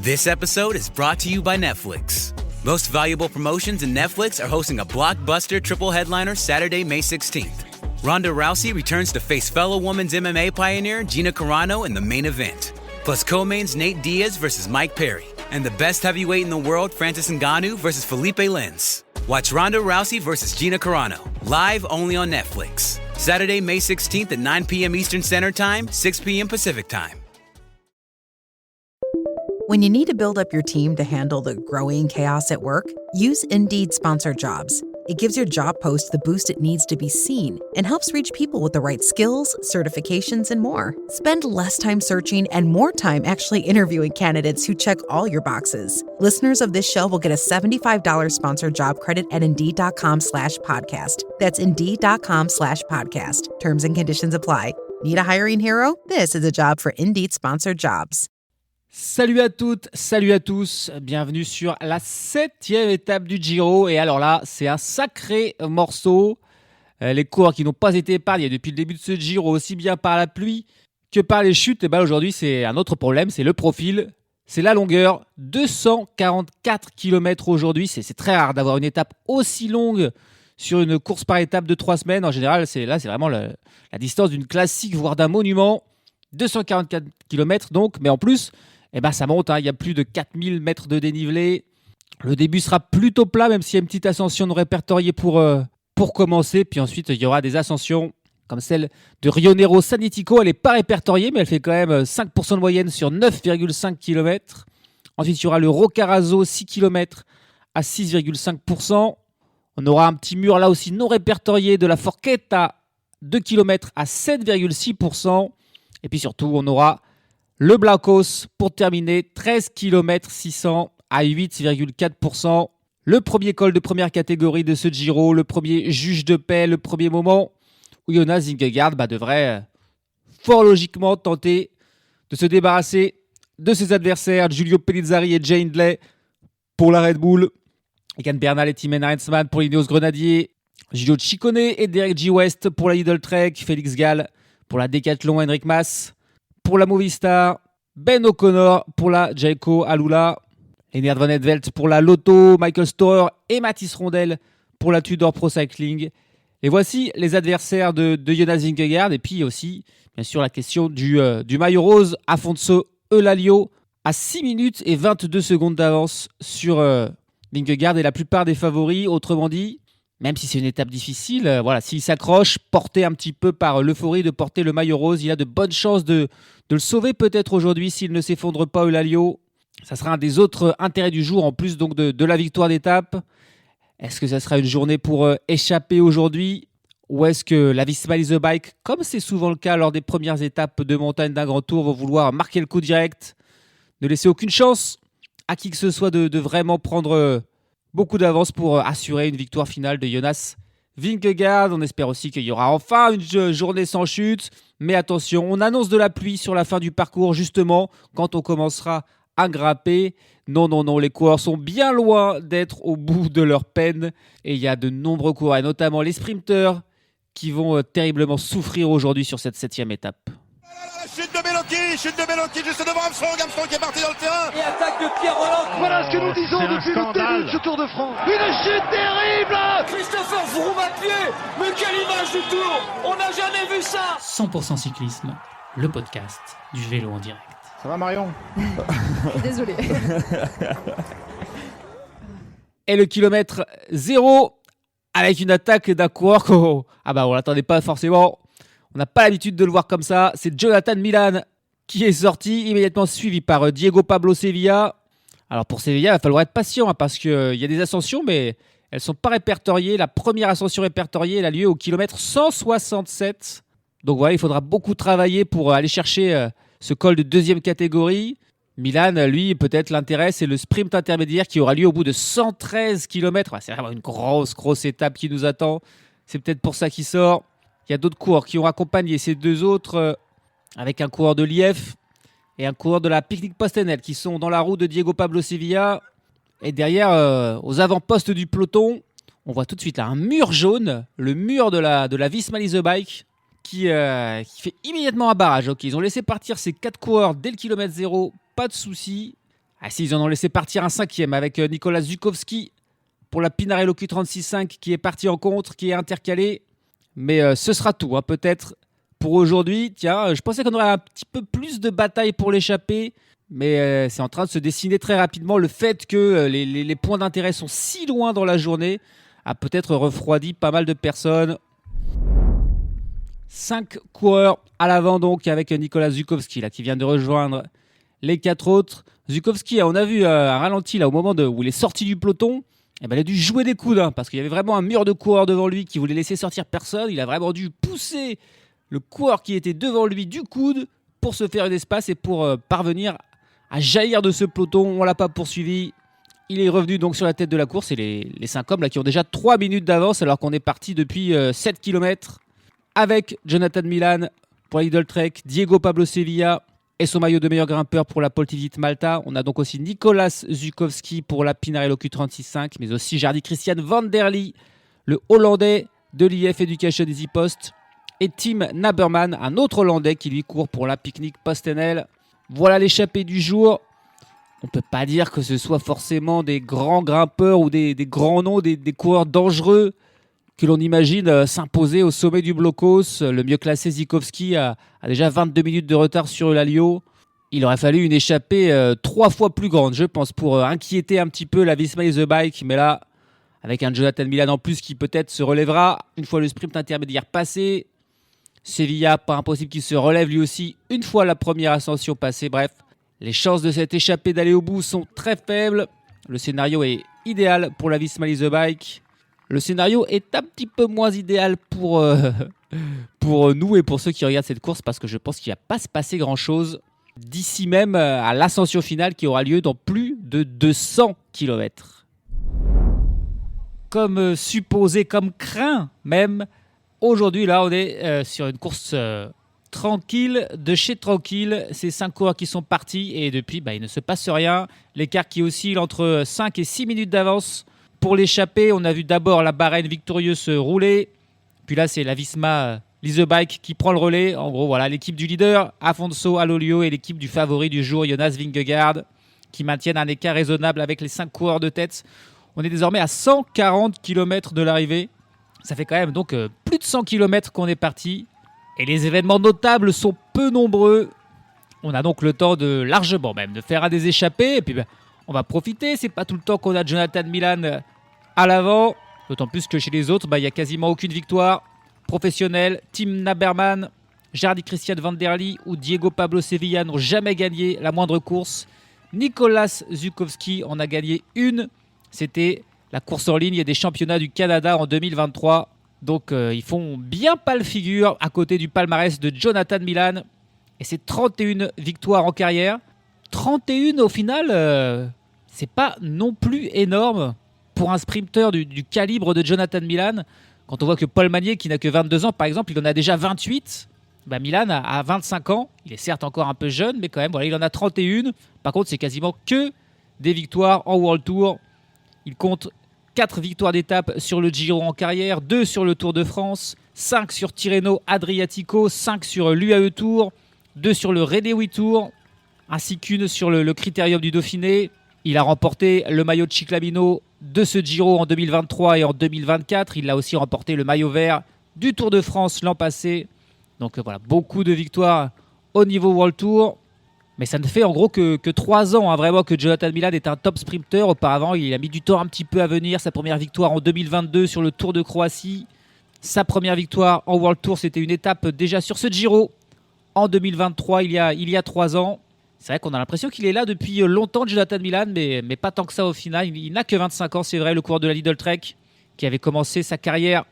This episode is brought to you by Netflix. Most Valuable Promotions and Netflix are hosting a blockbuster triple headliner Saturday, May 16th. Ronda Rousey returns to face fellow women's MMA pioneer Gina Carano in the main event. Plus co-mains Nate Diaz versus Mike Perry. And the best heavyweight in the world, Francis Ngannou versus Felipe Lins. Watch Ronda Rousey versus Gina Carano, live only on Netflix. Saturday, May 16th at 9 p.m. Eastern Standard Time, 6 p.m. Pacific Time. When you need to build up your team to handle the growing chaos at work, use Indeed Sponsored Jobs. It gives your job post the boost it needs to be seen and helps reach people with the right skills, certifications, and more. Spend less time searching and more time actually interviewing candidates who check all your boxes. Listeners of this show will get a $75 sponsored job credit at Indeed.com/podcast. That's Indeed.com/podcast. Terms and conditions apply. Need a hiring hero? This is a job for Indeed Sponsored Jobs. Salut à toutes, salut à tous, bienvenue sur la 7e étape du Giro. Et alors là, c'est un sacré morceau. Les coureurs qui n'ont pas été épargnés depuis le début de ce Giro, aussi bien par la pluie que par les chutes. Et bien aujourd'hui, c'est un autre problème, c'est le profil, c'est la longueur. 244 km aujourd'hui, c'est très rare d'avoir une étape aussi longue sur une course par étape de 3 semaines. En général, c'est vraiment la distance d'une classique, voire d'un monument. 244 km donc, mais en plus... ça monte, il y a plus de 4000 mètres de dénivelé. Le début sera plutôt plat, même s'il y a une petite ascension non répertoriée pour commencer. Puis ensuite, il y aura des ascensions comme celle de Rionero Sanitico. Elle n'est pas répertoriée, mais elle fait quand même 5% de moyenne sur 9,5 km. Ensuite, il y aura le Roccaraso, 6 km à 6,5%. On aura un petit mur là aussi non répertorié de la Forchetta, 2 km à 7,6%. Et puis surtout, on aura le Blancos pour terminer, 13 km 600 à 8,4%. Le premier col de première catégorie de ce Giro, le premier juge de paix, le premier moment où Jonas Vingegaard devrait fort logiquement tenter de se débarrasser de ses adversaires, Giulio Pellizzari et Jay Hindley pour la Red Bull, Egan Bernal et Tim Heinzmann pour l'Ineos Grenadier, Giulio Ciccone et Derek G. West pour la Lidl Trek, Félix Gall pour la Decathlon Henrik Mas, pour la Movistar, Ben O'Connor pour la Jayco Alula, Lennart Van Etvelt pour la Lotto, Michael Storer et Mathis Rondel pour la Tudor Pro Cycling. Et voici les adversaires de Jonas Vingegaard. Et puis aussi, bien sûr, la question du maillot rose, Afonso Eulalio, à 6 minutes et 22 secondes d'avance sur Vingegaard et la plupart des favoris. Autrement dit, même si c'est une étape difficile, s'il s'accroche, porté un petit peu par l'euphorie de porter le maillot rose, il a de bonnes chances de le sauver peut-être aujourd'hui s'il ne s'effondre pas Eulalio. Ça sera un des autres intérêts du jour, en plus donc de la victoire d'étape. Est-ce que ça sera une journée pour échapper aujourd'hui ? Ou est-ce que la Visma Lease a Bike, comme c'est souvent le cas lors des premières étapes de montagne d'un grand tour, vont vouloir marquer le coup direct, ne laisser aucune chance à qui que ce soit de vraiment prendre beaucoup d'avance pour assurer une victoire finale de Jonas Vingegaard. On espère aussi qu'il y aura enfin une journée sans chute. Mais attention, on annonce de la pluie sur la fin du parcours, justement, quand on commencera à grimper. Non, les coureurs sont bien loin d'être au bout de leur peine. Et il y a de nombreux coureurs, et notamment les sprinteurs, qui vont terriblement souffrir aujourd'hui sur cette 7e étape. Chute de Bellocchi juste devant Armstrong qui est parti dans le terrain. Et attaque de Pierre Roland. Voilà ce que nous disons depuis le début de ce Tour de France. Une chute terrible. Christopher Froome à pied. Mais quelle image du Tour. On n'a jamais vu ça. 100% cyclisme, le podcast du vélo en direct. Ça va Marion? Désolé. Et le kilomètre 0 avec une attaque d'un coureur on l'attendait pas forcément. On n'a pas l'habitude de le voir comme ça. C'est Jonathan Milan qui est sorti, immédiatement suivi par Diego Pablo Sevilla. Alors pour Sevilla, il va falloir être patient parce qu'il y a des ascensions, mais elles ne sont pas répertoriées. La première ascension répertoriée, elle a lieu au kilomètre 167. Donc voilà, il faudra beaucoup travailler pour aller chercher ce col de 2e catégorie. Milan, lui, peut-être l'intérêt, c'est le sprint intermédiaire qui aura lieu au bout de 113 km. C'est vraiment une grosse étape qui nous attend. C'est peut-être pour ça qu'il sort. Il y a d'autres coureurs qui ont accompagné ces deux autres avec un coureur de l'IF et un coureur de la Picnic Postenel qui sont dans la roue de Diego Pablo Sevilla. Et derrière, aux avant-postes du peloton, on voit tout de suite là un mur jaune, le mur de la Visma Lease a Bike qui fait immédiatement un barrage. Okay, ils ont laissé partir ces 4 coureurs dès le kilomètre 0, pas de souci. Ah si, ils en ont laissé partir un 5e avec Nicolas Zukowski pour la Pinarello Q36.5 qui est parti en contre, qui est intercalé. Mais ce sera tout, peut-être pour aujourd'hui. Tiens, je pensais qu'on aurait un petit peu plus de bataille pour l'échappée. Mais c'est en train de se dessiner très rapidement. Le fait que les points d'intérêt sont si loin dans la journée a peut-être refroidi pas mal de personnes. 5 coureurs à l'avant donc avec Nicolas Zukowski là, qui vient de rejoindre les 4 autres. Zukowski, on a vu un ralenti là, au moment où il est sorti du peloton. Il a dû jouer des coudes parce qu'il y avait vraiment un mur de coureurs devant lui qui voulait laisser sortir personne. Il a vraiment dû pousser le coureur qui était devant lui du coude pour se faire un espace et pour parvenir à jaillir de ce peloton. On ne l'a pas poursuivi. Il est revenu donc sur la tête de la course et les 5 hommes là, qui ont déjà 3 minutes d'avance alors qu'on est parti depuis 7 km avec Jonathan Milan pour la Lidl Trek, Diego Pablo Sevilla et son maillot de meilleur grimpeur pour la Poltivit Malta. On a donc aussi Nicolas Zukowski pour la Pinarello Q36.5, mais aussi Jardy Christian van der Lee, le Hollandais de l'IF Education Easy Post, et Tim Naberman, un autre Hollandais qui lui court pour la Picnic PostNL. Voilà l'échappée du jour. On ne peut pas dire que ce soit forcément des grands grimpeurs ou des grands noms, des coureurs dangereux que l'on imagine s'imposer au sommet du blocos. Le mieux classé Zukowski a déjà 22 minutes de retard sur Eulalia. Il aurait fallu une échappée 3 fois plus grande, je pense, pour inquiéter un petit peu la Visma The Bike. Mais là, avec un Jonathan Milan en plus qui peut-être se relèvera une fois le sprint intermédiaire passé. Sevilla, pas impossible qu'il se relève lui aussi une fois la première ascension passée. Bref, les chances de cette échappée d'aller au bout sont très faibles. Le scénario est idéal pour la Visma The Bike. Le scénario est un petit peu moins idéal pour nous et pour ceux qui regardent cette course parce que je pense qu'il ne va pas se passer grand-chose d'ici même à l'ascension finale qui aura lieu dans plus de 200 km. Comme supposé, comme craint même, aujourd'hui là on est sur une course tranquille, de chez tranquille. C'est 5 coureurs qui sont partis et depuis il ne se passe rien. L'écart qui oscille entre 5 et 6 minutes d'avance. Pour l'échappée, on a vu d'abord la Bahreïn victorieuse rouler. Puis là, c'est la Visma The Bike qui prend le relais. En gros, voilà, l'équipe du leader, Afonso Alolio, et l'équipe du favori du jour, Jonas Vingegaard, qui maintiennent un écart raisonnable avec les 5 coureurs de tête. On est désormais à 140 km de l'arrivée. Ça fait quand même donc plus de 100 km qu'on est parti. Et les événements notables sont peu nombreux. On a donc le temps de largement même de faire un des échappées. Et puis on va profiter. C'est pas tout le temps qu'on a Jonathan Milan à l'avant, d'autant plus que chez les autres, il n'y a quasiment aucune victoire professionnelle. Tim Naberman, Jardy Christian van der Lee ou Diego Pablo Sevilla n'ont jamais gagné la moindre course. Nicolas Zukowski en a gagné une. C'était la course en ligne des championnats du Canada en 2023. Donc ils font bien pas le figure à côté du palmarès de Jonathan Milan. Et c'est 31 victoires en carrière. 31 au final, c'est pas non plus énorme. Pour un sprinter du calibre de Jonathan Milan, quand on voit que Paul Magnier, qui n'a que 22 ans, par exemple, il en a déjà 28. Milan a 25 ans. Il est certes encore un peu jeune, mais quand même, voilà, il en a 31. Par contre, c'est quasiment que des victoires en World Tour. Il compte 4 victoires d'étape sur le Giro en carrière, 2 sur le Tour de France, 5 sur Tirreno Adriatico, 5 sur l'UAE Tour, 2 sur le Renewi Tour, ainsi qu'une sur le Critérium du Dauphiné. Il a remporté le maillot de Ciclamino de ce Giro en 2023 et en 2024. Il a aussi remporté le maillot vert du Tour de France l'an passé. Donc voilà, beaucoup de victoires au niveau World Tour. Mais ça ne fait en gros que 3 ans vraiment que Jonathan Milan est un top sprinter. Auparavant, il a mis du temps un petit peu à venir. Sa première victoire en 2022 sur le Tour de Croatie. Sa première victoire en World Tour, c'était une étape déjà sur ce Giro en 2023, il y a 3 ans. C'est vrai qu'on a l'impression qu'il est là depuis longtemps, Jonathan Milan, mais pas tant que ça au final. Il n'a que 25 ans, c'est vrai, le coureur de la Lidl Trek, qui avait commencé sa carrière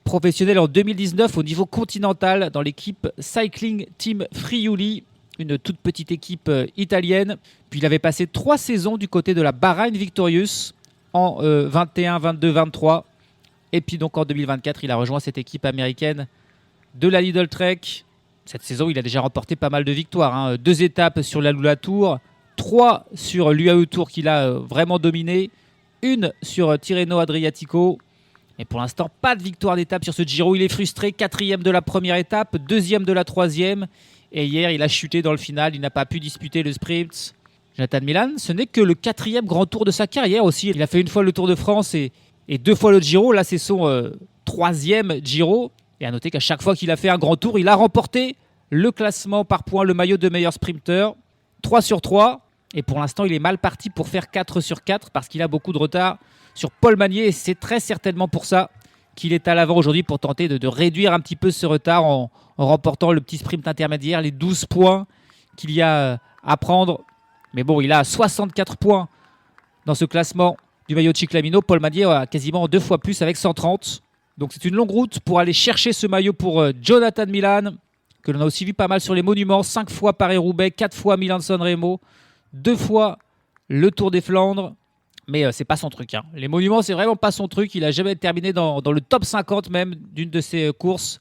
professionnelle en 2019 au niveau continental dans l'équipe Cycling Team Friuli, une toute petite équipe italienne. Puis il avait passé 3 saisons du côté de la Bahreïn Victorious en 21, 22, 23. Et puis donc en 2024, il a rejoint cette équipe américaine de la Lidl Trek. Cette saison, il a déjà remporté pas mal de victoires. 2 étapes sur la Lula Tour, 3 sur l'UAE Tour qu'il a vraiment dominé, 1 sur Tirreno Adriatico. Et pour l'instant, pas de victoire d'étape sur ce Giro. Il est frustré, 4e de la première étape, 2e de la 3e. Et hier, il a chuté dans le final. Il n'a pas pu disputer le sprint. Jonathan Milan, ce n'est que le 4e grand tour de sa carrière aussi. Il a fait une fois le Tour de France et 2 fois le Giro. Là, c'est son 3e Giro. Et à noter qu'à chaque fois qu'il a fait un grand tour, il a remporté le classement par points, le maillot de meilleur sprinter. 3 sur 3. Et pour l'instant, il est mal parti pour faire 4 sur 4 parce qu'il a beaucoup de retard sur Paul Magnier. Et c'est très certainement pour ça qu'il est à l'avant aujourd'hui pour tenter de réduire un petit peu ce retard en remportant le petit sprint intermédiaire, les 12 points qu'il y a à prendre. Mais bon, il a 64 points dans ce classement du maillot de Cyclamino. Paul Magnier a quasiment 2 fois plus avec 130. Donc c'est une longue route pour aller chercher ce maillot pour Jonathan Milan, que l'on a aussi vu pas mal sur les monuments. 5 fois Paris-Roubaix, 4 fois Milan-San Remo, 2 fois le Tour des Flandres. Mais c'est pas son truc. Les monuments, c'est vraiment pas son truc. Il a jamais terminé dans le top 50 même d'une de ses courses.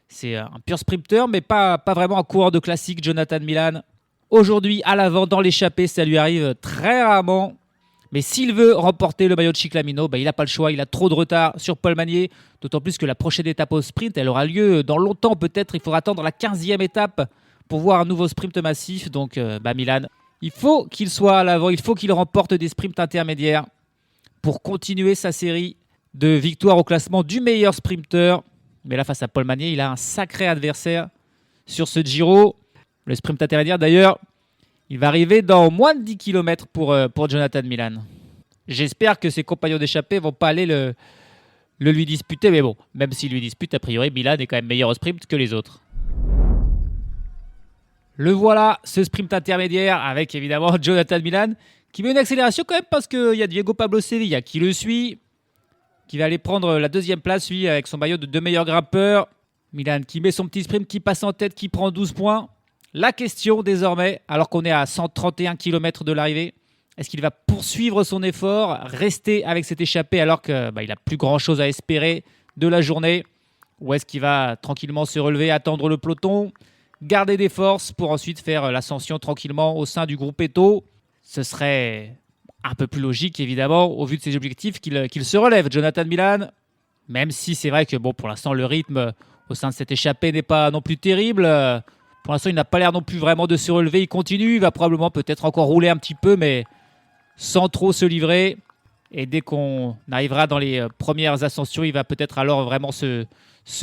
C'est un pur sprinter, mais pas vraiment un coureur de classique, Jonathan Milan. Aujourd'hui, à l'avant, dans l'échappée, ça lui arrive très rarement. Mais s'il veut remporter le maillot de Cyclamino, il n'a pas le choix. Il a trop de retard sur Paul Magnier. D'autant plus que la prochaine étape au sprint, elle aura lieu dans longtemps peut-être. Il faudra attendre la 15e étape pour voir un nouveau sprint massif. Donc Milan, il faut qu'il soit à l'avant. Il faut qu'il remporte des sprints intermédiaires pour continuer sa série de victoires au classement du meilleur sprinter. Mais là, face à Paul Magnier, il a un sacré adversaire sur ce Giro. Le sprint intermédiaire, d'ailleurs, il va arriver dans moins de 10 km pour Jonathan Milan. J'espère que ses compagnons d'échappée ne vont pas aller le lui disputer. Mais bon, même s'il lui dispute, a priori, Milan est quand même meilleur au sprint que les autres. Le voilà, ce sprint intermédiaire avec évidemment Jonathan Milan qui met une accélération quand même parce qu'il y a Diego Pablo Sevilla qui le suit, qui va aller prendre la 2e place, lui, avec son maillot de 2 meilleurs grimpeurs. Milan qui met son petit sprint, qui passe en tête, qui prend 12 points. La question désormais, alors qu'on est à 131 km de l'arrivée, est-ce qu'il va poursuivre son effort, rester avec cette échappée alors qu'il n'a plus grand-chose à espérer de la journée, ou est-ce qu'il va tranquillement se relever, attendre le peloton, garder des forces pour ensuite faire l'ascension tranquillement au sein du groupe Eto? Ce serait un peu plus logique, évidemment, au vu de ses objectifs, qu'il se relève, Jonathan Milan. Même si c'est vrai que pour l'instant, le rythme au sein de cette échappée n'est pas non plus terrible. Pour l'instant, il n'a pas l'air non plus vraiment de se relever. Il continue, il va probablement peut-être encore rouler un petit peu, mais sans trop se livrer. Et dès qu'on arrivera dans les premières ascensions, il va peut-être alors vraiment se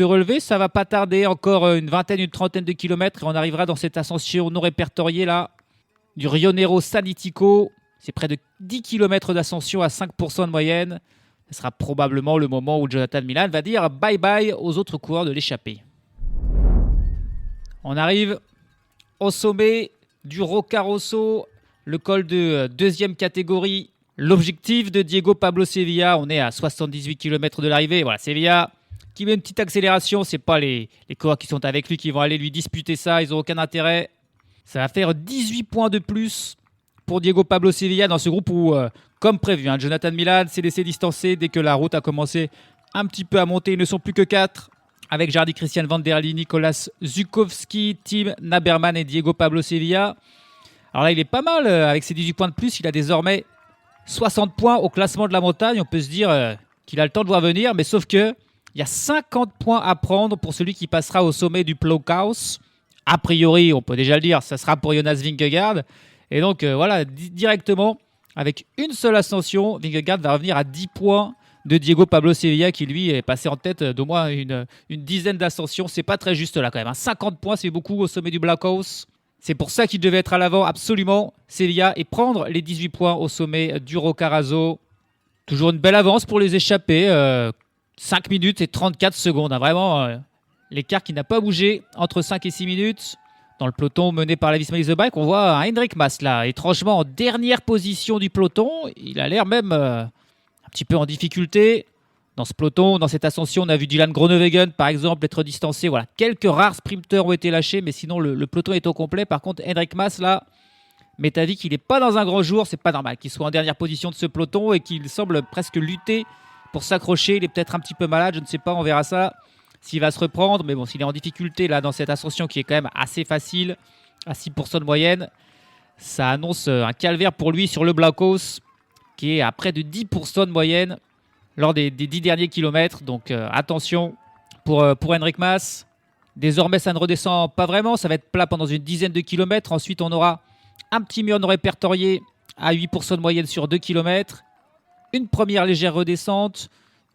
relever. Ça va pas tarder, encore une trentaine de kilomètres. Et on arrivera dans cette ascension non répertoriée là, du Rionero Sanitico. C'est près de 10 km d'ascension à 5% de moyenne. Ce sera probablement le moment où Jonathan Milan va dire bye-bye aux autres coureurs de l'échappée. On arrive au sommet du Roccaraso, le col de 2e catégorie. L'objectif de Diego Pablo Sevilla, on est à 78 km de l'arrivée. Voilà, Sevilla qui met une petite accélération. Ce n'est pas les coureurs qui sont avec lui qui vont aller lui disputer ça. Ils n'ont aucun intérêt. Ça va faire 18 points de plus pour Diego Pablo Sevilla dans ce groupe où, comme prévu, Jonathan Milan s'est laissé distancer dès que la route a commencé un petit peu à monter. Ils ne sont plus que 4. Avec Jardy Christian Van der Lee, Nicolas Zukowski, Tim Naberman et Diego Pablo Sevilla. Alors là, il est pas mal avec ses 18 points de plus. Il a désormais 60 points au classement de la montagne. On peut se dire qu'il a le temps de voir venir, mais sauf que il y a 50 points à prendre pour celui qui passera au sommet du Ploughaus. A priori, on peut déjà le dire, ça sera pour Jonas Vingegaard. Et donc voilà, directement, avec une seule ascension, Vingegaard va revenir à 10 points de Diego Pablo Sevilla qui lui est passé en tête d'au moins une dizaine d'ascensions. C'est pas très juste là quand même. 50 points, c'est beaucoup au sommet du Ploughaus. C'est pour ça qu'il devait être à l'avant absolument, Sevilla, et prendre les 18 points au sommet du Roccaraso. Toujours une belle avance pour les échappés. 5 minutes et 34 secondes. Vraiment, l'écart qui n'a pas bougé entre 5 et 6 minutes. Dans le peloton mené par la Visma The Bike, on voit un Hendrik Mas là, étrangement en dernière position du peloton. Il a l'air même un petit peu en difficulté. Dans ce peloton, dans cette ascension, on a vu Dylan Groenewegen, par exemple, être distancé. Voilà, quelques rares sprinteurs ont été lâchés, mais sinon, le peloton est au complet. Par contre, Hendrik Mas, là, m'est avis qu'il n'est pas dans un grand jour. C'est pas normal qu'il soit en dernière position de ce peloton et qu'il semble presque lutter pour s'accrocher. Il est peut-être un petit peu malade, je ne sais pas, on verra ça. S'il va se reprendre, mais bon, s'il est en difficulté, là, dans cette ascension qui est quand même assez facile, à 6% de moyenne, ça annonce un calvaire pour lui sur le Ploughaus, qui est à près de 10% de moyenne lors des 10 derniers kilomètres. Donc attention pour Hendrik Mas. Désormais, ça ne redescend pas vraiment. Ça va être plat pendant une dizaine de kilomètres. Ensuite, on aura un petit mur non répertorié à 8% de moyenne sur 2 km. Une première légère redescente.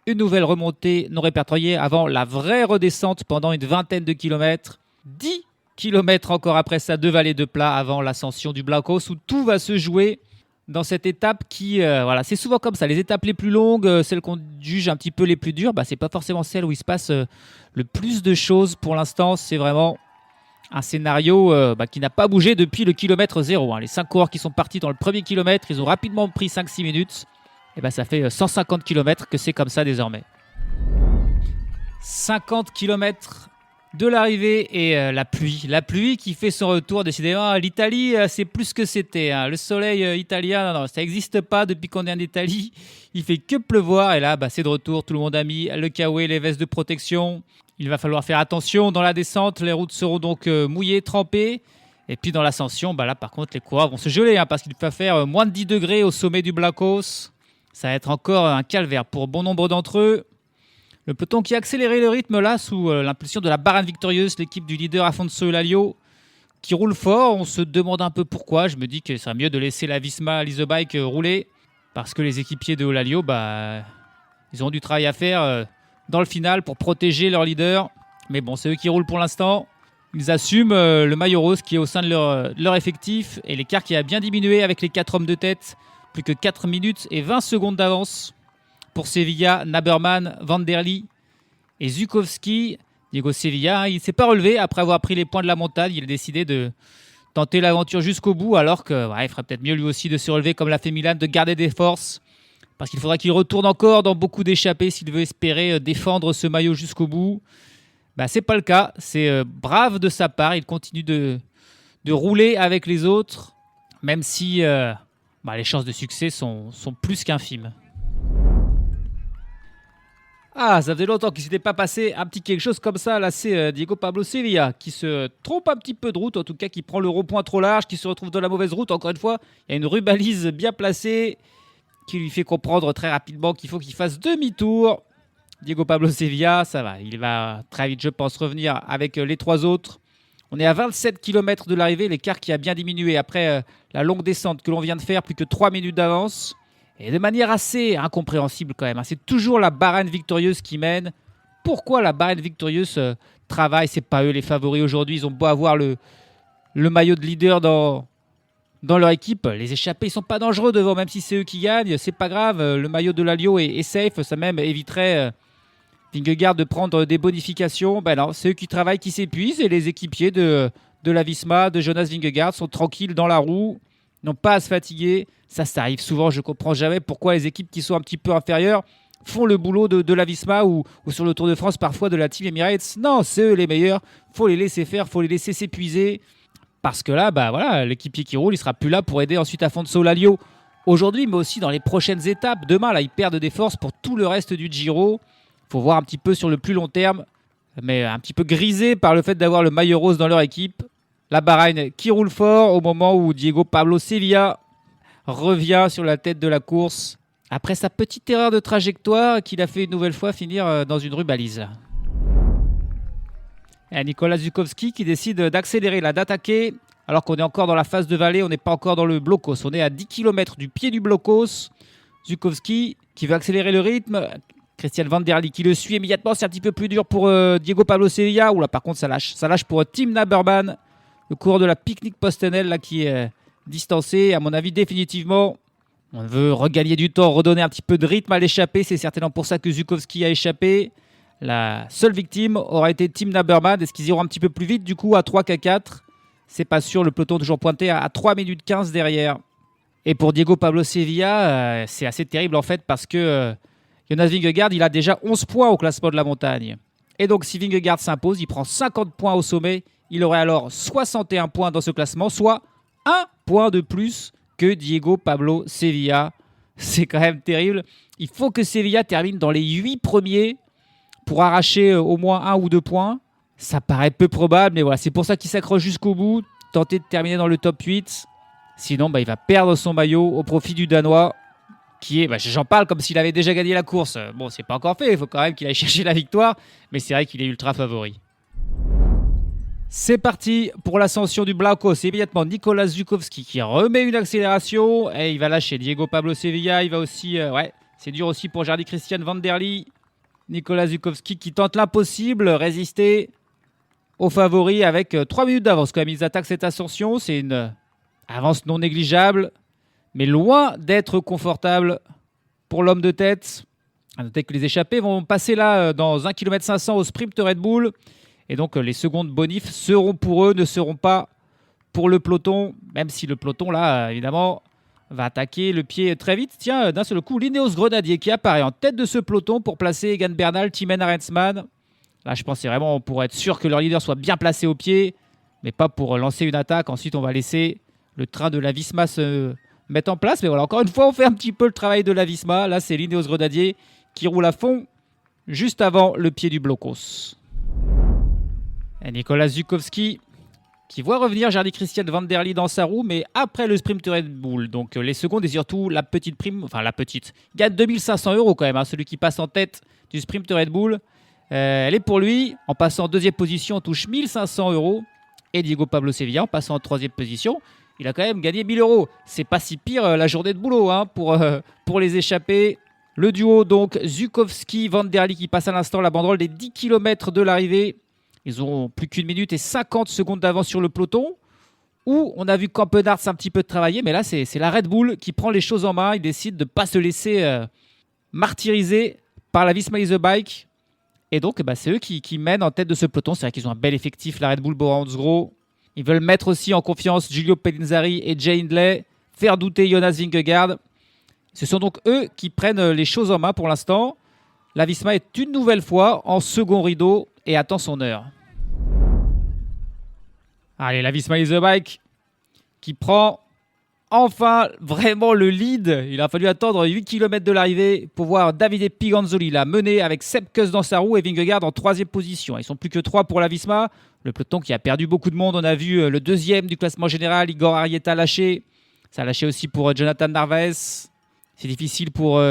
Une nouvelle remontée non répertoriée avant la vraie redescente pendant une vingtaine de kilomètres. 10 kilomètres encore après ça, 2 vallées de plat avant l'ascension du Blackos où tout va se jouer dans cette étape qui, c'est souvent comme ça. Les étapes les plus longues, celles qu'on juge un petit peu les plus dures, c'est pas forcément celles où il se passe le plus de choses. Pour l'instant, c'est vraiment un scénario qui n'a pas bougé depuis le kilomètre 0. Les 5 coureurs qui sont partis dans le premier kilomètre, ils ont rapidement pris 5-6 minutes. Et ça fait 150 km que c'est comme ça désormais. 50 km de l'arrivée et la pluie. La pluie qui fait son retour. Décidément, l'Italie, c'est plus que c'était. Le soleil italien, non, ça n'existe pas depuis qu'on est en Italie. Il fait que pleuvoir. Et là, c'est de retour. Tout le monde a mis le kawaii, les vestes de protection. Il va falloir faire attention dans la descente. Les routes seront donc mouillées, trempées. Et puis dans l'ascension, là par contre, les coureurs vont se geler parce qu'il va faire moins de 10 degrés au sommet du Blackos. Ça va être encore un calvaire pour bon nombre d'entre eux. Le peloton qui a accéléré le rythme là sous l'impulsion de la Bahrain victorieuse, l'équipe du leader Afonso Eulaliu qui roule fort. On se demande un peu pourquoi. Je me dis que ce serait mieux de laisser la Visma Leasebike rouler parce que les équipiers de Eulaliu, ils ont du travail à faire dans le final pour protéger leur leader. Mais bon, c'est eux qui roulent pour l'instant. Ils assument le maillot rose qui est au sein de leur effectif et l'écart qui a bien diminué avec les 4 hommes de tête. Plus que 4 minutes et 20 secondes d'avance pour Sevilla, Naberman, Vanderly et Zukowski. Diego Sevilla, il ne s'est pas relevé après avoir pris les points de la montagne. Il a décidé de tenter l'aventure jusqu'au bout alors qu'il ferait peut-être mieux lui aussi de se relever comme l'a fait Milan, de garder des forces. Parce qu'il faudra qu'il retourne encore dans beaucoup d'échappées s'il veut espérer défendre ce maillot jusqu'au bout. C'est pas le cas. C'est brave de sa part. Il continue de rouler avec les autres, même si... les chances de succès sont plus qu'infimes. Ça faisait longtemps qu'il ne s'était pas passé un petit quelque chose comme ça. Là, c'est Diego Pablo Sevilla qui se trompe un petit peu de route, en tout cas qui prend le rond-point trop large, qui se retrouve dans la mauvaise route. Encore une fois, il y a une rubalise bien placée qui lui fait comprendre très rapidement qu'il faut qu'il fasse demi-tour. Diego Pablo Sevilla, ça va. Il va très vite, je pense, revenir avec les 3 autres. On est à 27 km de l'arrivée, l'écart qui a bien diminué après la longue descente que l'on vient de faire, plus que 3 minutes d'avance. Et de manière assez incompréhensible quand même. C'est toujours la Bahrain victorieuse qui mène. Pourquoi la Bahrain victorieuse travaille? C'est pas eux les favoris aujourd'hui. Ils ont beau avoir le maillot de leader dans leur équipe. Les échappés, ils sont pas dangereux devant, même si c'est eux qui gagnent. C'est pas grave. Le maillot de l'Alio est safe. Ça même éviterait... Vingegaard de prendre des bonifications, non, c'est eux qui travaillent, qui s'épuisent et les équipiers de la Visma, de Jonas Vingegaard sont tranquilles dans la roue, n'ont pas à se fatiguer. Ça arrive souvent, je ne comprends jamais pourquoi les équipes qui sont un petit peu inférieures font le boulot de la Visma ou sur le Tour de France parfois de la Team Emirates. Non, c'est eux les meilleurs, il faut les laisser faire, il faut les laisser s'épuiser parce que là, l'équipier qui roule, il ne sera plus là pour aider ensuite Afonso Eulaliu aujourd'hui, mais aussi dans les prochaines étapes. Demain, là, ils perdent des forces pour tout le reste du Giro. Il faut voir un petit peu sur le plus long terme, mais un petit peu grisé par le fait d'avoir le maillot rose dans leur équipe. La Bahreïn qui roule fort au moment où Diego Pablo Sevilla revient sur la tête de la course après sa petite erreur de trajectoire qu'il a fait une nouvelle fois finir dans une rubalise. Et Nicolas Zukowski qui décide d'accélérer, d'attaquer, alors qu'on est encore dans la phase de vallée, on n'est pas encore dans le Blokos. On est à 10 km du pied du Blokos. Zukowski qui veut accélérer le rythme. Christian Vanderly qui le suit immédiatement, c'est un petit peu plus dur pour Diego Pablo Sevilla. Là par contre ça lâche pour Tim Naberman, le coureur de la Picnic Postenel là, qui est distancé à mon avis définitivement. On veut regagner du temps, redonner un petit peu de rythme à l'échappée, c'est certainement pour ça que Zukowski a échappé. La seule victime aura été Tim Naberman. Est-ce qu'ils iront un petit peu plus vite du coup à 3 qu'à 4? C'est pas sûr, le peloton toujours pointé à 3 minutes 15 derrière. Et pour Diego Pablo Sevilla, c'est assez terrible en fait parce que Jonas Vingegaard, il a déjà 11 points au classement de la montagne. Et donc, si Vingegaard s'impose, il prend 50 points au sommet. Il aurait alors 61 points dans ce classement, soit 1 point de plus que Diego Pablo Sevilla. C'est quand même terrible. Il faut que Sevilla termine dans les 8 premiers pour arracher au moins 1 ou 2 points. Ça paraît peu probable, mais voilà, c'est pour ça qu'il s'accroche jusqu'au bout. Tenter de terminer dans le top 8. Sinon, il va perdre son maillot au profit du Danois. Qui est, j'en parle comme s'il avait déjà gagné la course. Bon, c'est pas encore fait, il faut quand même qu'il aille chercher la victoire, mais c'est vrai qu'il est ultra favori. C'est parti pour l'ascension du Blauko. C'est immédiatement Nicolas Zukowski qui remet une accélération et il va lâcher Diego Pablo Sevilla. Il va aussi, c'est dur aussi pour Jardy Christian Van Der Lee. Nicolas Zukowski qui tente l'impossible, résister aux favoris avec 3 minutes d'avance. Quand même, ils attaquent cette ascension. C'est une avance non négligeable, mais loin d'être confortable pour l'homme de tête. À noter que les échappés vont passer là dans 1 km 500 au sprint Red Bull. Et donc les secondes bonifs seront pour eux, ne seront pas pour le peloton. Même si le peloton là, évidemment, va attaquer le pied très vite. Tiens, d'un seul coup, l'Ineos Grenadier qui apparaît en tête de ce peloton pour placer Egan Bernal, Timen Arensman. Là, je pensais vraiment pour être sûr que leur leader soit bien placé au pied, mais pas pour lancer une attaque. Ensuite, on va laisser le train de la Visma se mettre en place. Mais voilà, encore une fois, on fait un petit peu le travail de la Visma. Là, c'est l'Ineos Grenadier qui roule à fond juste avant le pied du Blocos. Et Nicolas Zukowski qui voit revenir Jardy Christian Van Der Lee dans sa roue, mais après le sprint Red Bull. Donc les secondes et surtout la petite prime, enfin la petite, gagne 2500 € quand même, celui qui passe en tête du sprint Red Bull. Elle est pour lui, en passant en deuxième position, on touche 1500 €. Et Diego Pablo Sevilla, en passant en troisième position, il a quand même gagné 1000 €. C'est pas si pire la journée de boulot pour les échappés. Le duo donc Zukowski Van Der Lee qui passe à l'instant la banderole des 10 km de l'arrivée. Ils ont plus qu'une minute et 50 secondes d'avance sur le peloton. Où on a vu Campenarts un petit peu travailler, mais là c'est la Red Bull qui prend les choses en main. Il décide de ne pas se laisser martyriser par la Visma Lease Bike. Et donc c'est eux qui mènent en tête de ce peloton. C'est vrai qu'ils ont un bel effectif, la Red Bull Bora Hansgrohe. Ils veulent mettre aussi en confiance Giulio Pellizzari et Jay Hindley, faire douter Jonas Vingegaard. Ce sont donc eux qui prennent les choses en main pour l'instant. La Visma est une nouvelle fois en second rideau et attend son heure. Allez, la Visma Lease Bike qui prend enfin vraiment le lead. Il a fallu attendre 8 km de l'arrivée pour voir Davide Piganzoli la mener avec Sepp Kuss dans sa roue et Vingegaard en troisième position. Ils sont plus que 3 pour la Visma. Le peloton qui a perdu beaucoup de monde. On a vu le deuxième du classement général, Igor Arrieta, lâché. Ça a lâché aussi pour Jonathan Narvaez. C'est difficile pour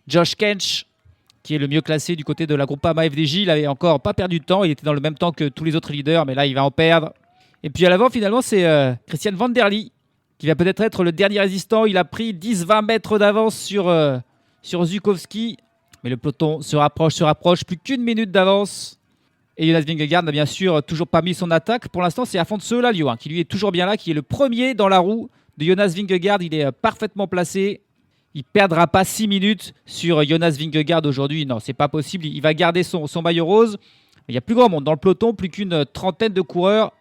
Josh Kench, qui est le mieux classé du côté de la Groupama FDJ. Il n'avait encore pas perdu de temps. Il était dans le même temps que tous les autres leaders, mais là, il va en perdre. Et puis à l'avant, finalement, c'est Christian Van Der Lee, qui va peut-être être le dernier résistant. Il a pris 10-20 mètres d'avance sur Zukowski. Mais le peloton se rapproche. Plus qu'une minute d'avance. Et Jonas Vingegaard n'a bien sûr toujours pas mis son attaque. Pour l'instant, c'est Afonso Lalio, qui lui est toujours bien là, qui est le premier dans la roue de Jonas Vingegaard. Il est parfaitement placé. Il ne perdra pas 6 minutes sur Jonas Vingegaard aujourd'hui. Non, c'est pas possible. Il va garder son maillot rose. Mais il y a plus grand monde dans le peloton, plus qu'une trentaine de coureurs.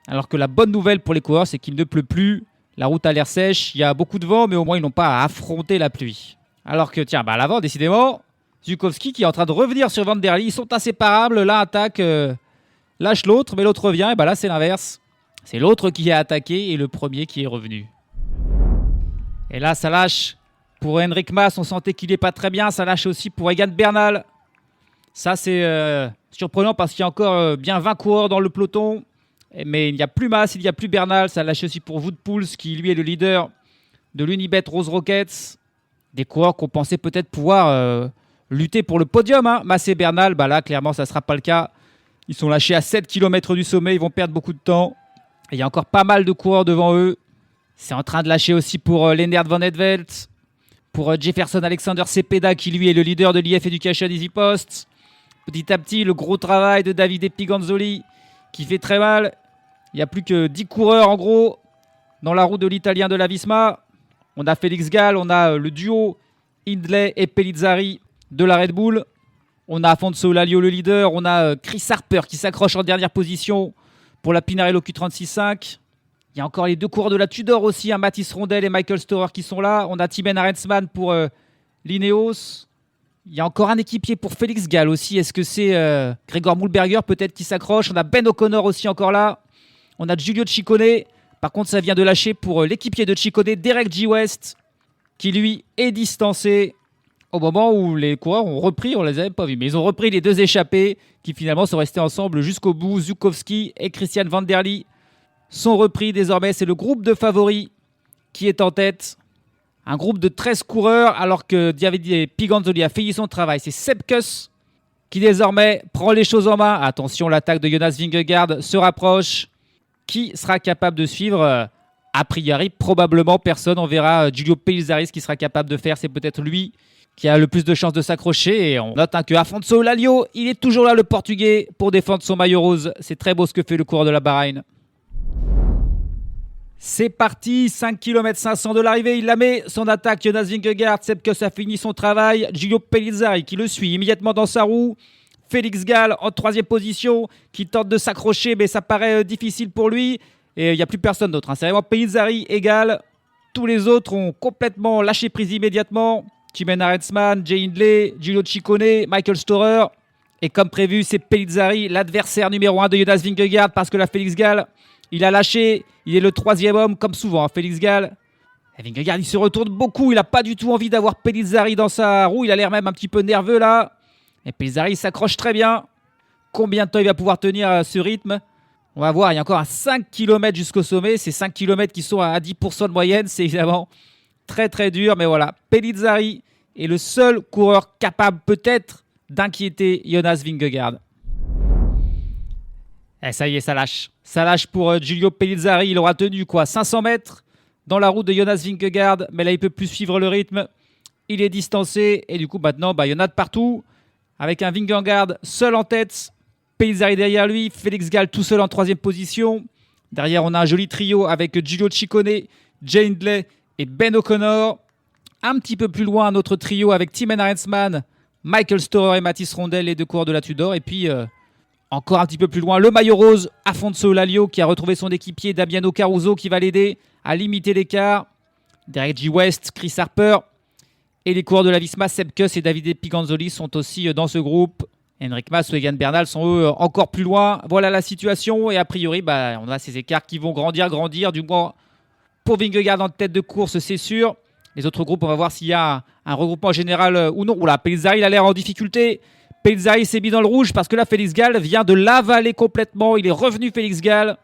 Alors que la bonne nouvelle pour les coureurs, c'est qu'il ne pleut plus. La route a l'air sèche. Il y a beaucoup de vent, mais au moins, ils n'ont pas à affronter la pluie. Alors que, tiens, à l'avant, décidément, Zukowski qui est en train de revenir sur Van Der Lee. Ils sont inséparables. L'un attaque, lâche l'autre, mais l'autre revient. Et là, c'est l'inverse. C'est l'autre qui a attaqué et le premier qui est revenu. Et là, ça lâche. Pour Enric Mas, on sentait qu'il n'est pas très bien. Ça lâche aussi pour Egan Bernal. Ça, c'est surprenant parce qu'il y a encore bien 20 coureurs dans le peloton. Mais il n'y a plus Mas, il n'y a plus Bernal. Ça lâche aussi pour Wout Poels, qui lui est le leader de l'Unibet Rose Rockets. Des coureurs qu'on pensait peut-être pouvoir lutter pour le podium. Mas et Bernal, là, clairement, ça ne sera pas le cas. Ils sont lâchés à 7 km du sommet. Ils vont perdre beaucoup de temps. Et il y a encore pas mal de coureurs devant eux. C'est en train de lâcher aussi pour Lennart Van Etvelt. Pour Jefferson Alexander Cepeda, qui lui est le leader de l'IF Education Easy Post. Petit à petit, le gros travail de Davide Piganzoli qui fait très mal. Il n'y a plus que 10 coureurs en gros dans la roue de l'Italien de la Visma. On a Félix Gall, on a le duo Hindley et Pellizzari de la Red Bull. On a Afonso Lalio le leader. On a Chris Harper qui s'accroche en dernière position pour la Pinarello Q36.5. Il y a encore les 2 coureurs de la Tudor aussi, Mathis Rondel et Michael Storer qui sont là. On a Timen Arensman pour l'Ineos. Il y a encore un équipier pour Félix Gall aussi. Est-ce que c'est Gregor Mühlberger peut-être qui s'accroche? On a Ben O'Connor aussi encore là. On a Giulio Ciccone. Par contre, ça vient de lâcher pour l'équipier de Ciccone, Derek G. West, qui lui est distancé au moment où les coureurs ont repris. On ne les avait pas vus, mais ils ont repris les 2 échappés qui finalement sont restés ensemble jusqu'au bout. Zukowski et Christian Van Der Lee sont repris désormais. C'est le groupe de favoris qui est en tête. Un groupe de 13 coureurs alors que Davide Piganzoli a fini son travail. C'est Sepp Kuss qui désormais prend les choses en main. Attention, l'attaque de Jonas Vingegaard se rapproche. Qui sera capable de suivre? A priori, probablement personne. On verra Giulio Pellizzari, ce qu'il sera capable de faire. C'est peut-être lui qui a le plus de chances de s'accrocher. Et on note que Afonso Lalio, il est toujours là, le Portugais, pour défendre son maillot rose. C'est très beau ce que fait le coureur de la Bahreïn. C'est parti, 5 km 500 de l'arrivée, il la met, son attaque, Jonas Vingegaard, Sepkus a fini son travail, Giulio Pellizzari qui le suit immédiatement dans sa roue, Félix Gall en 3e position, qui tente de s'accrocher, mais ça paraît difficile pour lui, et il n'y a plus personne d'autre, C'est vraiment Pellizzari et Gall, tous les autres ont complètement lâché prise immédiatement, Tim Arensman, Jay Hindley, Giulio Ciccone, Michael Storer, et comme prévu, c'est Pellizzari, l'adversaire numéro 1 de Jonas Vingegaard, parce que la Félix Gall, il a lâché, il est le 3e homme, comme souvent, Félix Gall. Et Vingegaard, il se retourne beaucoup, il n'a pas du tout envie d'avoir Pellizzari dans sa roue, il a l'air même un petit peu nerveux là. Et Pellizzari, il s'accroche très bien. Combien de temps il va pouvoir tenir ce rythme? On va voir, il y a encore 5 km jusqu'au sommet, ces 5 km qui sont à 10% de moyenne, c'est évidemment très très dur, mais voilà, Pellizzari est le seul coureur capable peut-être d'inquiéter Jonas Vingegaard. Et ça y est, ça lâche. Ça lâche pour Giulio Pellizzari. Il aura tenu 500 mètres dans la route de Jonas Vingegaard. Mais là, il ne peut plus suivre le rythme. Il est distancé. Et du coup, maintenant, il y en a de partout. Avec un Vingegaard seul en tête. Pellizzari derrière lui. Félix Gall tout seul en 3e position. Derrière, on a un joli trio avec Giulio Ciccone, Jay Hindley et Ben O'Connor. Un petit peu plus loin, un autre trio avec Tim Arensman, Michael Storer et Mathis Rondel, les 2 coureurs de la Tudor. Et puis... encore un petit peu plus loin, le maillot rose, Afonso Lalio qui a retrouvé son équipier Damiano Caruso qui va l'aider à limiter l'écart. Derek G. West, Chris Harper et les coureurs de la Visma, Sepkus et Davide Piganzoli sont aussi dans ce groupe. Enric Mas ou Egan Bernal sont eux encore plus loin. Voilà la situation et a priori on a ces écarts qui vont grandir, du moins pour Vingegaard en tête de course, c'est sûr. Les autres groupes, on va voir s'il y a un regroupement général ou non. Oula, Pellizzari, il a l'air en difficulté. Pellizzari s'est mis dans le rouge parce que là, Félix Gall vient de l'avaler complètement. Il est revenu, Félix Gall,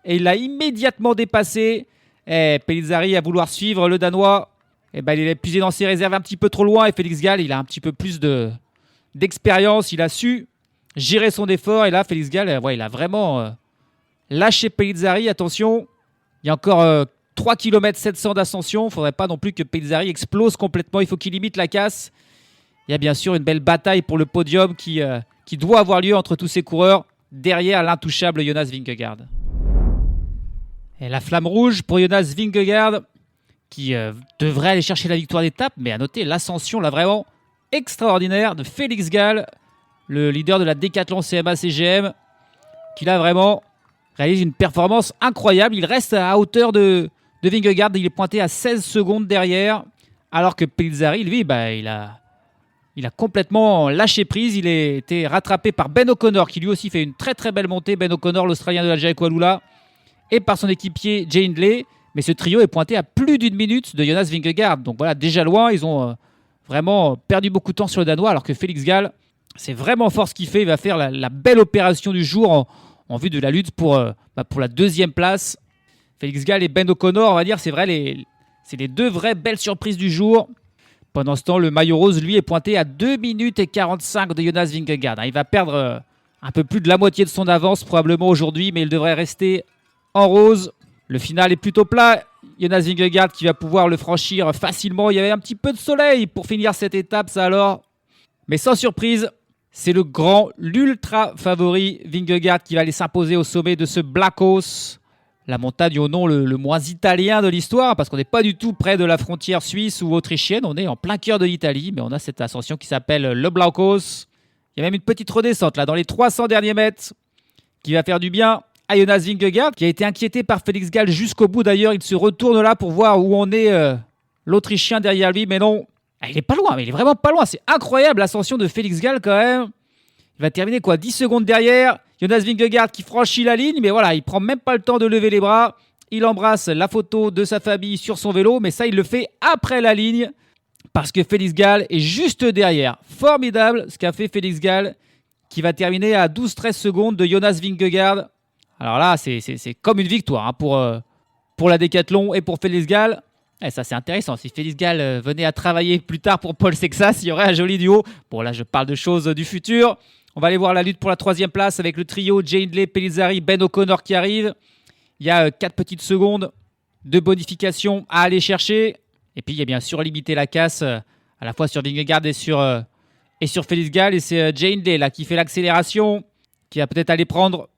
et il l'a immédiatement dépassé. Et Pellizzari, à vouloir suivre le Danois, il est épuisé dans ses réserves un petit peu trop loin. Et Félix Gall, il a un petit peu plus d'expérience. Il a su gérer son effort. Et là, Félix Gall, il a vraiment lâché Pellizzari. Attention, il y a encore 3 km 700 d'ascension. Il ne faudrait pas non plus que Pellizzari explose complètement. Il faut qu'il limite la casse. Il y a bien sûr une belle bataille pour le podium qui doit avoir lieu entre tous ces coureurs derrière l'intouchable Jonas Vingegaard. Et la flamme rouge pour Jonas Vingegaard qui devrait aller chercher la victoire d'étape, mais à noter l'ascension là vraiment extraordinaire de Félix Gall, le leader de la Decathlon CMA-CGM, qui là vraiment réalise une performance incroyable. Il reste à hauteur de Vingegaard, il est pointé à 16 secondes derrière, alors que Pellizzari, lui, il a complètement lâché prise. Il a été rattrapé par Ben O'Connor, qui lui aussi fait une très très belle montée. Ben O'Connor, l'Australien de l'Algérie Kualoula, et par son équipier Jay Hindley. Mais ce trio est pointé à plus d'1 minute de Jonas Vingegaard. Donc voilà, déjà loin, ils ont vraiment perdu beaucoup de temps sur le Danois, alors que Félix Gall, c'est vraiment fort ce qu'il fait. Il va faire la belle opération du jour en vue de la lutte pour la 2e place. Félix Gall et Ben O'Connor, on va dire, c'est les 2 vraies belles surprises du jour. Pendant ce temps, le maillot rose, lui, est pointé à 2 minutes et 45 de Jonas Vingegaard. Il va perdre un peu plus de la moitié de son avance probablement aujourd'hui, mais il devrait rester en rose. Le final est plutôt plat. Jonas Vingegaard qui va pouvoir le franchir facilement. Il y avait un petit peu de soleil pour finir cette étape, ça alors. Mais sans surprise, c'est l'ultra favori Vingegaard qui va aller s'imposer au sommet de ce Black Horse. La montagne au nom le moins italien de l'histoire, parce qu'on n'est pas du tout près de la frontière suisse ou autrichienne. On est en plein cœur de l'Italie, mais on a cette ascension qui s'appelle le Black Horse. Il y a même une petite redescente là, dans les 300 derniers mètres, qui va faire du bien à Jonas Vingegaard, qui a été inquiété par Félix Gall jusqu'au bout d'ailleurs. Il se retourne là pour voir où en est l'Autrichien derrière lui, mais non. Il est pas loin, mais il est vraiment pas loin. C'est incroyable l'ascension de Félix Gall quand même. Il va terminer 10 secondes derrière. Jonas Vingegaard qui franchit la ligne, mais voilà, il prend même pas le temps de lever les bras. Il embrasse la photo de sa famille sur son vélo, mais ça, il le fait après la ligne, parce que Félix Gall est juste derrière. Formidable ce qu'a fait Félix Gall, qui va terminer à 12-13 secondes de Jonas Vingegaard. Alors là, c'est comme une victoire pour la Decathlon et pour Félix Gall. Ça c'est intéressant, si Félix Gall venait à travailler plus tard pour Paul Sexas, il y aurait un joli duo. Bon là je parle de choses du futur. On va aller voir la lutte pour la 3e place avec le trio Jay Hindley, Pellizzari, Ben O'Connor qui arrive. Il y a 4 petites secondes de bonification à aller chercher. Et puis il y a bien sûr limité la casse à la fois sur Vingegaard et sur Félix Gall. Et c'est Jay Hindley là qui fait l'accélération, qui va peut-être aller prendre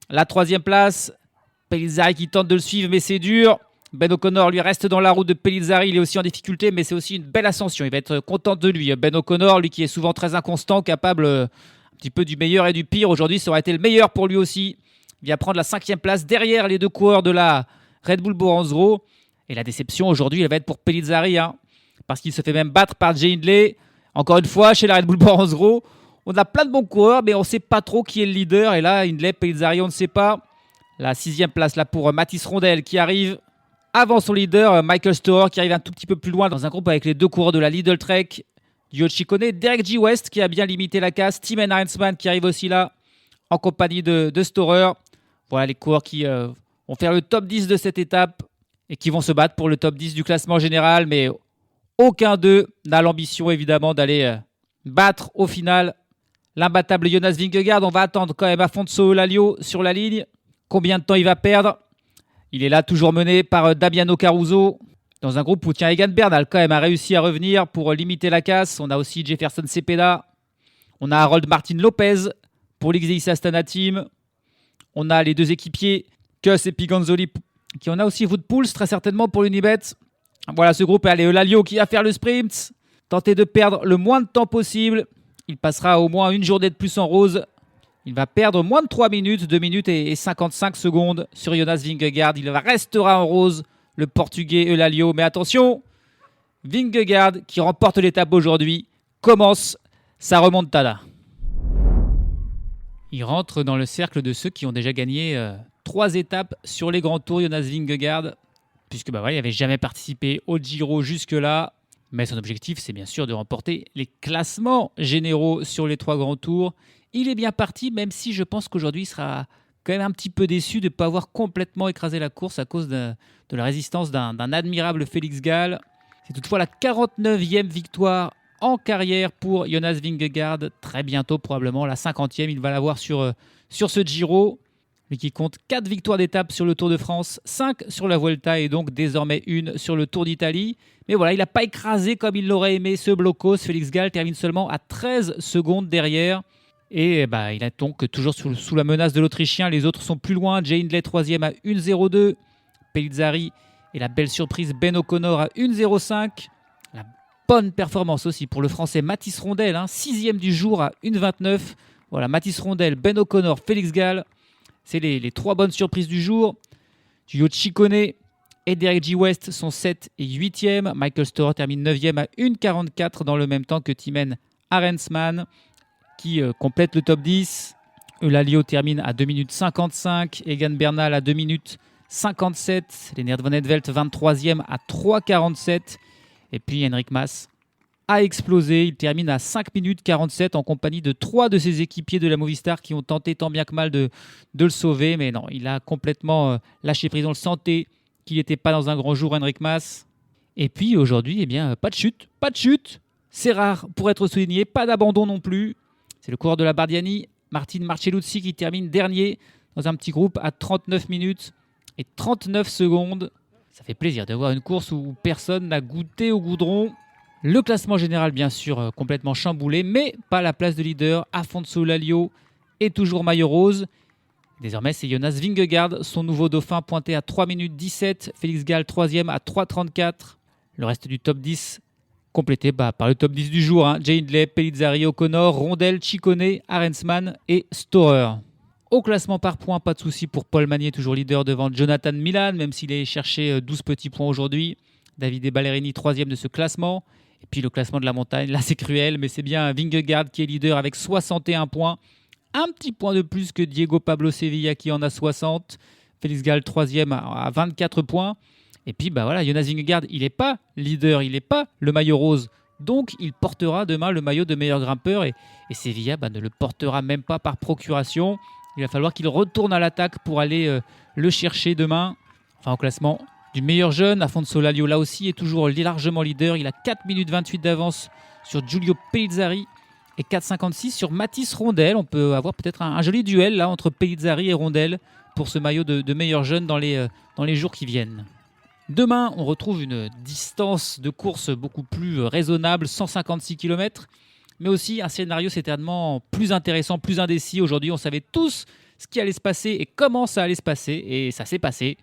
la 3e place. Pellizzari qui tente de le suivre mais c'est dur. Ben O'Connor lui reste dans la route de Pellizzari, il est aussi en difficulté mais c'est aussi une belle ascension, il va être content de lui. Ben O'Connor, lui qui est souvent très inconstant, capable un petit peu du meilleur et du pire, aujourd'hui ça aurait été le meilleur pour lui aussi. Il vient prendre la 5e place derrière les 2 coureurs de la Red Bull Boranzro. Et la déception aujourd'hui elle va être pour Pellizzari, parce qu'il se fait même battre par Jay Hindley. Encore une fois chez la Red Bull Boranzro, on a plein de bons coureurs mais on ne sait pas trop qui est le leader. Et là Hindley, Pellizzari on ne sait pas. La 6e place là pour Mathis Rondel qui arrive avant son leader, Michael Storer, qui arrive un tout petit peu plus loin dans un groupe avec les 2 coureurs de la Lidl Trek, Yo Ciccone, Derek G. West qui a bien limité la casse, Thymen Arensman qui arrive aussi là en compagnie de Storer. Voilà les coureurs qui vont faire le top 10 de cette étape et qui vont se battre pour le top 10 du classement général, mais aucun d'eux n'a l'ambition évidemment d'aller battre au final l'imbattable Jonas Vingegaard. On va attendre quand même Afonso Eulalio sur la ligne. Combien de temps il va perdre ? Il est là toujours mené par Damiano Caruso dans un groupe où Egan Bernal quand même a réussi à revenir pour limiter la casse. On a aussi Jefferson Cepeda. On a Harold Martin Lopez pour l'Xeis Astana Team. On a les 2 équipiers Kuss et Piganzoli qui on a aussi Wout Poels très certainement pour l'Unibet. Voilà ce groupe. Allez, Eulalio qui va faire le sprint. Tenter de perdre le moins de temps possible. Il passera au moins une journée de plus en rose. Il va perdre moins de 3 minutes, 2 minutes et 55 secondes sur Jonas Vingegaard. Il restera en rose, le Portugais Eulalio. Mais attention, Vingegaard, qui remporte l'étape aujourd'hui, commence sa remontada. Il rentre dans le cercle de ceux qui ont déjà gagné 3 étapes sur les grands tours, Jonas Vingegaard, puisque il n'avait jamais participé au Giro jusque-là. Mais son objectif, c'est bien sûr de remporter les classements généraux sur les 3 grands tours. Il est bien parti, même si je pense qu'aujourd'hui, il sera quand même un petit peu déçu de ne pas avoir complètement écrasé la course à cause de la résistance d'un admirable Félix Gall. C'est toutefois la 49e victoire en carrière pour Jonas Vingegaard. Très bientôt, probablement la 50e, il va l'avoir sur ce Giro. Lui qui compte 4 victoires d'étape sur le Tour de France, 5 sur la Vuelta et donc désormais 1 sur le Tour d'Italie. Mais voilà, il n'a pas écrasé comme il l'aurait aimé ce blocos. Félix Gall termine seulement à 13 secondes derrière. Et il est donc toujours sous la menace de l'Autrichien. Les autres sont plus loin. Jay Hindley 3e à 1,02. Pellizzari et la belle surprise Ben O'Connor à 1,05. La bonne performance aussi pour le Français Mathis Rondel, 6e du jour à 1,29. Voilà, Mathis Rondel, Ben O'Connor, Félix Gall. C'est les 3 bonnes surprises du jour. Yo Ciccone et Derek G. West sont 7 et 8e. Michael Storer termine 9e à 1,44 dans le même temps que Thymen Arensman qui complète le top 10. Eulalio termine à 2 minutes 55. Egan Bernal à 2 minutes 57. Lennart Van Etvelt 23e à 3,47. Et puis Henrik Mas a explosé. Il termine à 5 minutes 47 en compagnie de 3 de ses équipiers de la Movistar qui ont tenté tant bien que mal de le sauver. Mais non, il a complètement lâché prise. On le sentait qu'il n'était pas dans un grand jour, Henrik Mas. Et puis aujourd'hui, pas de chute. Pas de chute. C'est rare pour être souligné. Pas d'abandon non plus. C'est le coureur de la Bardiani, Martin Marcelluzzi, qui termine dernier dans un petit groupe à 39 minutes et 39 secondes. Ça fait plaisir de voir une course où personne n'a goûté au goudron. Le classement général, bien sûr, complètement chamboulé, mais pas la place de leader. Afonso Eulalio est toujours maillot rose. Désormais, c'est Jonas Vingegaard, son nouveau dauphin, pointé à 3 minutes 17. Félix Gall, 3e à 3,34. Le reste du top 10 complété par le top 10 du jour. Jay Hindley, Pellizzari, O'Connor, Rondel, Ciccone, Arensman et Storer. Au classement par points, pas de souci pour Paul Magnier, toujours leader devant Jonathan Milan, même s'il est cherché 12 petits points aujourd'hui. Davide Ballerini, 3e de ce classement. Et puis le classement de la montagne, là c'est cruel, mais c'est bien Vingegaard qui est leader avec 61 points. Un petit point de plus que Diego Pablo Sevilla qui en a 60. Félix Gall, 3e à 24 points. Et puis Jonas Vingegaard, il n'est pas leader, il n'est pas le maillot rose. Donc il portera demain le maillot de meilleur grimpeur. Et Sevilla ne le portera même pas par procuration. Il va falloir qu'il retourne à l'attaque pour aller le chercher demain. Enfin, au classement du meilleur jeune. Afonso Lalio, là aussi, est toujours largement leader. Il a 4 minutes 28 d'avance sur Giulio Pellizzari et 4,56 sur Mathis Rondel. On peut avoir peut-être un joli duel là entre Pellizzari et Rondel pour ce maillot de meilleur jeune dans les jours qui viennent. Demain, on retrouve une distance de course beaucoup plus raisonnable, 156 km, mais aussi un scénario certainement plus intéressant, plus indécis. Aujourd'hui, on savait tous ce qui allait se passer et comment ça allait se passer, et ça s'est passé.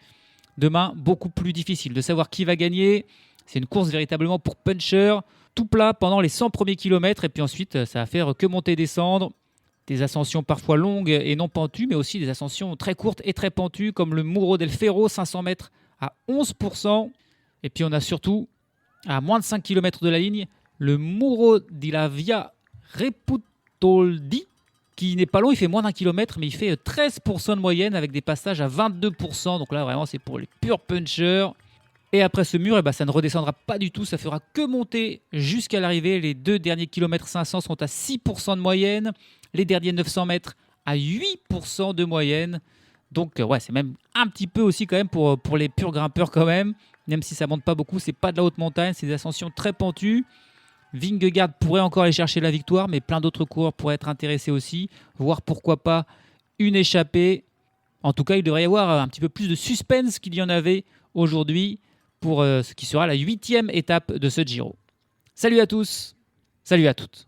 Demain, beaucoup plus difficile de savoir qui va gagner. C'est une course véritablement pour puncher, tout plat pendant les 100 premiers kilomètres, et puis ensuite, ça va faire que monter et descendre. Des ascensions parfois longues et non pentues, mais aussi des ascensions très courtes et très pentues, comme le Muro del Ferro, 500 mètres à 11%. Et puis on a surtout, à moins de 5 km de la ligne, le Muro di la Via Reputoldi, qui n'est pas long, il fait moins d'un kilomètre, mais il fait 13% de moyenne avec des passages à 22%. Donc là, vraiment, c'est pour les purs punchers. Et après ce mur, ça ne redescendra pas du tout. Ça fera que monter jusqu'à l'arrivée. Les 2 derniers kilomètres 500 sont à 6% de moyenne. Les derniers 900 mètres à 8% de moyenne. Donc c'est même un petit peu aussi quand même pour les purs grimpeurs quand même. Même si ça ne monte pas beaucoup, c'est pas de la haute montagne, c'est des ascensions très pentues. Vingegaard pourrait encore aller chercher la victoire, mais plein d'autres coureurs pourraient être intéressés aussi. Voire pourquoi pas une échappée. En tout cas, il devrait y avoir un petit peu plus de suspense qu'il y en avait aujourd'hui pour ce qui sera la 8e étape de ce Giro. Salut à tous, salut à toutes.